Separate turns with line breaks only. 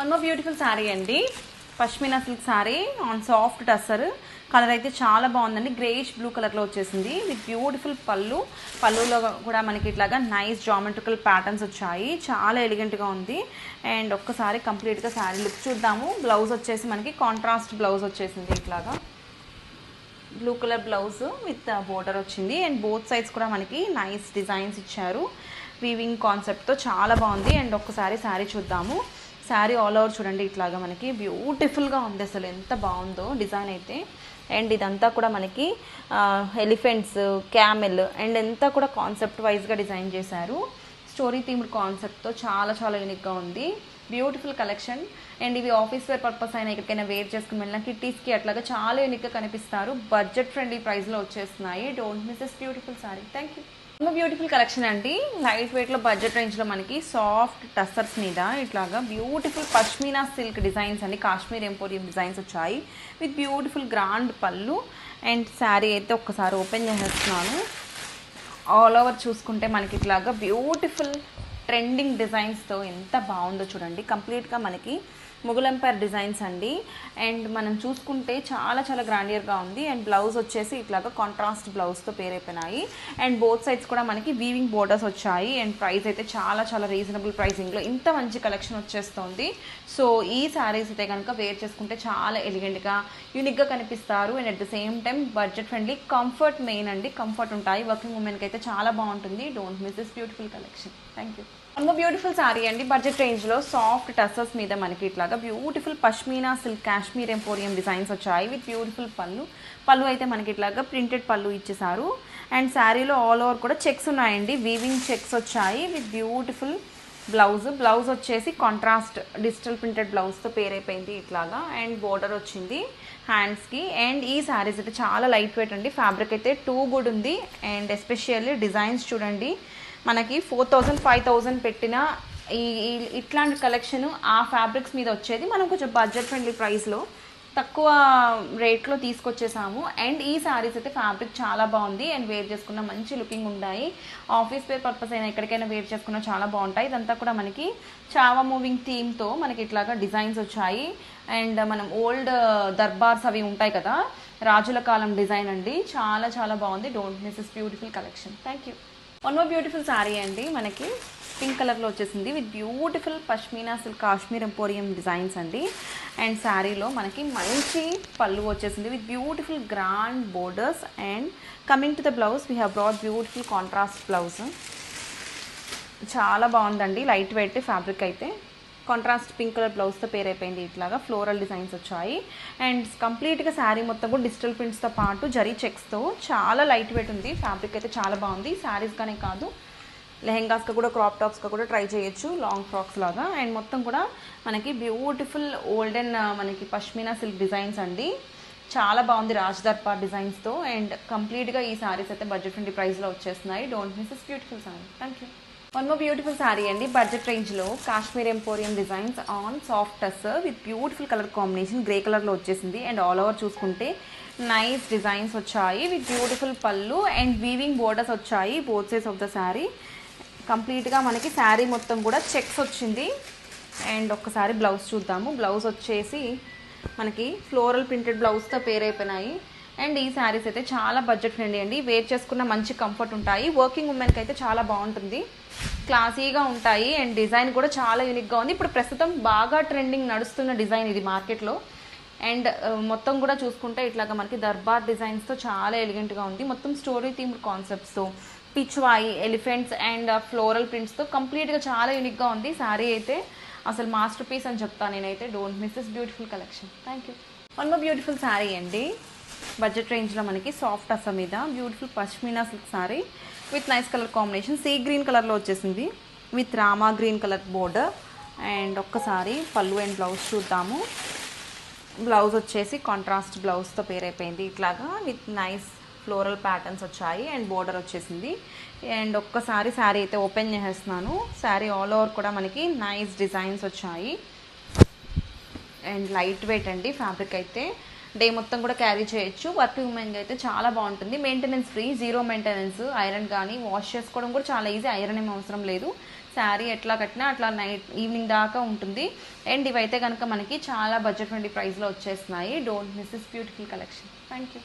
One more beautiful sari అండి. Pashmina silk sari on soft tussar. Colour అయితే చాలా బాగుందండి. గ్రేష్ బ్లూ కలర్లో వచ్చేసింది విత్ బ్యూటిఫుల్ పళ్ళులో కూడా మనకి ఇట్లాగా నైస్ జామెట్రికల్ ప్యాటర్న్స్ వచ్చాయి. చాలా ఎలిగెంట్గా ఉంది. అండ్ ఒక్కసారి కంప్లీట్గా శారీ లుక్ చూద్దాము. బ్లౌజ్ వచ్చేసి మనకి కాంట్రాస్ట్ బ్లౌజ్ వచ్చేసింది. ఇట్లాగా blue colour blouse with border వచ్చింది. అండ్ బోత్ సైడ్స్ కూడా మనకి నైస్ డిజైన్స్ ఇచ్చారు. వీవింగ్ కాన్సెప్ట్తో చాలా బాగుంది. అండ్ ఒక్కసారి శారీ చూద్దాము. శారీ ఆల్ ఓవర్ చూడండి, ఇట్లాగా మనకి బ్యూటిఫుల్గా ఉంది. అసలు ఎంత బాగుందో డిజైన్ అయితే. అండ్ ఇదంతా కూడా మనకి ఎలిఫెంట్స్, క్యామెల్ అండ్ అంతా కూడా కాన్సెప్ట్ వైజ్గా డిజైన్ చేశారు. స్టోరీ థీమ్డ్ కాన్సెప్ట్తో చాలా చాలా యూనిక్గా ఉంది. Beautiful collection. అండ్ ఇవి ఆఫీస్ వేర్ పర్పస్ అయినా ఎక్కడికైనా వేర్ చేసుకుని వెళ్ళిన కిట్టీస్కి అట్లాగా చాలా యూనిక్గా కనిపిస్తారు. బడ్జెట్ ఫ్రెండ్లీ ప్రైస్లో వచ్చేస్తున్నాయి. Don't miss this beautiful sorry. Thank you. Beautiful collection అండి. లైట్ వెయిట్లో బడ్జెట్ రేంజ్లో మనకి సాఫ్ట్ టస్సర్స్ మీద ఇట్లాగా బ్యూటిఫుల్ పష్మీనా సిల్క్ డిజైన్స్ అండి. కాశ్మీర్ ఎంపోరియం డిజైన్స్ వచ్చాయి విత్ బ్యూటిఫుల్ గ్రాండ్ పళ్ళు. అండ్ శారీ అయితే ఒక్కసారి ఓపెన్ చేసేస్తున్నాను. ఆల్ ఓవర్ చూసుకుంటే మనకి ఇట్లాగా బ్యూటిఫుల్ ట్రెండింగ్ డిజైన్స్తో ఎంత బాగుందో చూడండి. కంప్లీట్గా మనకి ముఘల్ ఎంపైర్ డిజైన్స్ అండి. అండ్ మనం చూసుకుంటే చాలా చాలా గ్రాండియర్గా ఉంది. అండ్ బ్లౌజ్ వచ్చేసి ఇట్లాగా కాంట్రాస్ట్ బ్లౌజ్తో పేరైపోయినాయి. అండ్ బోత్ సైడ్స్ కూడా మనకి వీవింగ్ బోర్డర్స్ వచ్చాయి. అండ్ ప్రైస్ అయితే చాలా చాలా రీజనబుల్ ప్రైసింగ్లో ఇంత మంచి కలెక్షన్ వచ్చేస్తుంది. సో ఈ శారీస్ అయితే కనుక వేర్ చేసుకుంటే చాలా ఎలిగెంట్గా యూనిక్గా కనిపిస్తారు. And at the same time budget friendly, comfort main అండి. కంఫర్ట్ ఉంటాయి. వర్కింగ్ ఉమెన్కి అయితే చాలా బాగుంటుంది. Don't miss this beautiful collection. Thank you. ఇంకో బ్యూటిఫుల్ శారీ అండి. బడ్జెట్ రేంజ్లో సాఫ్ట్ టస్సర్స్ మీద మనకి ఇట్లాగా beautiful pashmina silk Kashmir emporium designs వచ్చాయి విత్ బ్యూటిఫుల్ పళ్ళు అయితే మనకి ఇట్లాగా ప్రింటెడ్ పళ్ళు ఇచ్చేసారు. అండ్ శారీలో ఆల్ ఓవర్ కూడా చెక్స్ ఉన్నాయండి. వీవింగ్ చెక్స్ వచ్చాయి విత్ బ్యూటిఫుల్ బ్లౌజ్ వచ్చేసి కాంట్రాస్ట్ డిజిటల్ ప్రింటెడ్ బ్లౌజ్తో పేరైపోయింది ఇట్లాగా. అండ్ బోర్డర్ వచ్చింది హ్యాండ్స్కి. అండ్ ఈ శారీస్ అయితే చాలా లైట్ వెయిట్ అండి. ఫ్యాబ్రిక్ అయితే టూ గుడ్ ఉంది. అండ్ ఎస్పెషల్లీ డిజైన్స్ చూడండి, మనకి 4000 5000 పెట్టిన ఇట్లాంటి కలెక్షన్ ఆ ఫ్యాబ్రిక్స్ మీద వచ్చేది. మనం కొంచెం బడ్జెట్ ఫ్రెండ్లీ ప్రైస్లో తక్కువ రేట్లో తీసుకొచ్చేసాము. అండ్ ఈ శారీస్ అయితే ఫ్యాబ్రిక్ చాలా బాగుంది. అండ్ వేర్ చేసుకున్న మంచి లుకింగ్ ఉంటాయి. ఆఫీస్ వేర్ పర్పస్ అయినా ఎక్కడికైనా వేర్ చేసుకున్న చాలా బాగుంటాయి. ఇదంతా కూడా మనకి చావా మూవింగ్ థీమ్తో మనకి ఇట్లాగా డిజైన్స్ వచ్చాయి. అండ్ మనం ఓల్డ్ దర్బార్స్ అవి ఉంటాయి కదా, రాజుల కాలం డిజైన్ అండి. చాలా చాలా బాగుంది. Don't miss this beautiful collection. Thank you. One more beautiful sari అండి. మనకి పింక్ కలర్లో వచ్చేసింది with beautiful pashmina silk Kashmir emporium designs అండి. అండ్ శారీలో మనకి మంచి పళ్ళు వచ్చేసింది with beautiful grand borders. And coming to the blouse we have brought beautiful contrast blouse. చాలా బాగుందండి. లైట్ వెయిట్ ఫ్యాబ్రిక్ అయితే కాంట్రాస్ట్ పింక్ కలర్ బ్లౌజ్తో పేరైపోయింది. ఇట్లాగా ఫ్లోరల్ డిజైన్స్ వచ్చాయి. అండ్ కంప్లీట్గా శారీ మొత్తం కూడా డిజిటల్ ప్రింట్స్తో పాటు జరీ చెక్స్తో చాలా లైట్ వెయిట్ ఉంది. ఫ్యాబ్రిక్ అయితే చాలా బాగుంది. శారీస్గానే కాదు, లెహెంగాస్గా కూడా, క్రాప్ టాప్స్గా కూడా ట్రై చేయొచ్చు, లాంగ్ ఫ్రాక్స్ లాగా. అండ్ మొత్తం కూడా మనకి బ్యూటిఫుల్ ఓల్డెన్ మనకి పష్మీనా సిల్క్ డిజైన్స్ అండి. చాలా బాగుంది రాజ్ దర్బార్ డిజైన్స్తో. అండ్ కంప్లీట్గా ఈ శారీస్ అయితే బడ్జెట్ ఫ్రెండ్లీ ప్రైస్లో వచ్చేస్తున్నాయి. Don't miss this beautiful sari. Thank you. One more beautiful sari అండి. బడ్జెట్ రేంజ్లో Kashmir emporium designs on soft tussar with beautiful colour combination grey కలర్లో వచ్చేసింది. అండ్ ఆల్ ఓవర్ చూసుకుంటే నైస్ డిజైన్స్ వచ్చాయి విత్ బ్యూటిఫుల్ పళ్ళు. అండ్ వీవింగ్ బోర్డర్స్ వచ్చాయి both sides of the sari. కంప్లీట్గా మనకి శారీ మొత్తం కూడా చెక్స్ వచ్చింది. అండ్ ఒక్కసారి బ్లౌజ్ చూద్దాము. బ్లౌజ్ వచ్చేసి మనకి ఫ్లోరల్ ప్రింటెడ్ బ్లౌజ్తో పేరైపోయినాయి. అండ్ ఈ శారీస్ అయితే చాలా బడ్జెట్ ఫ్రెండ్లీ అండి. వేర్ చేసుకున్న మంచి కంఫర్ట్ ఉంటాయి. వర్కింగ్ ఉమెన్కి అయితే చాలా బాగుంటుంది. క్లాసీగా ఉంటాయి. అండ్ డిజైన్ కూడా చాలా యూనిక్గా ఉంది. ఇప్పుడు ప్రస్తుతం బాగా ట్రెండింగ్ నడుస్తున్న డిజైన్ ఇది మార్కెట్లో. అండ్ మొత్తం కూడా చూసుకుంటే ఇట్లాగా మనకి దర్బార్ డిజైన్స్తో చాలా ఎలిగెంట్గా ఉంది. మొత్తం స్టోరీ థీమ్డ్ కాన్సెప్ట్స్తో పిచ్వాయి, ఎలిఫెంట్స్ అండ్ ఫ్లోరల్ ప్రింట్స్తో కంప్లీట్గా చాలా యూనిక్గా ఉంది. శారీ అయితే అసలు మాస్టర్ పీస్ అని చెప్తాను నేనైతే. Don't miss this beautiful collection. Thank you. One more beautiful sari అండి. బడ్జెట్ రేంజ్లో మనకి సాఫ్ట్ అస మీద beautiful pashmina silk sari with nice colour combination. Sea green కలర్లో వచ్చేసింది with Rama green colour border. And ఒక్కసారి పళ్ళు అండ్ బ్లౌజ్ చూద్దాము. బ్లౌజ్ వచ్చేసి కాంట్రాస్ట్ బ్లౌజ్తో పేరైపోయింది ఇట్లాగా విత్ నైస్ ఫ్లోరల్ ప్యాటర్న్స్ వచ్చాయి. అండ్ బోర్డర్ వచ్చేసింది. అండ్ ఒక్కసారి శారీ అయితే ఓపెన్ చేసేస్తున్నాను. శారీ ఆల్ ఓవర్ కూడా మనకి నైస్ డిజైన్స్ వచ్చాయి. అండ్ లైట్ వెయిట్ అండి. ఫ్యాబ్రిక్ అయితే డే మొత్తం కూడా క్యారీ చేయొచ్చు. వర్కింగ్ ఉమెన్కి అయితే చాలా బాగుంటుంది. Maintenance free, zero maintenance. Iron కానీ వాష్ చేసుకోవడం కూడా చాలా ఈజీ. ఐరన్ ఏం అవసరం లేదు. శారీ ఎట్లా కట్టినా అట్లా నైట్ ఈవినింగ్ దాకా ఉంటుంది. అండ్ ఇవైతే కనుక మనకి చాలా బడ్జెట్ ఫ్రెండ్లీ ప్రైస్లో వచ్చేస్తున్నాయి. Don't miss this beautiful collection. Thank you.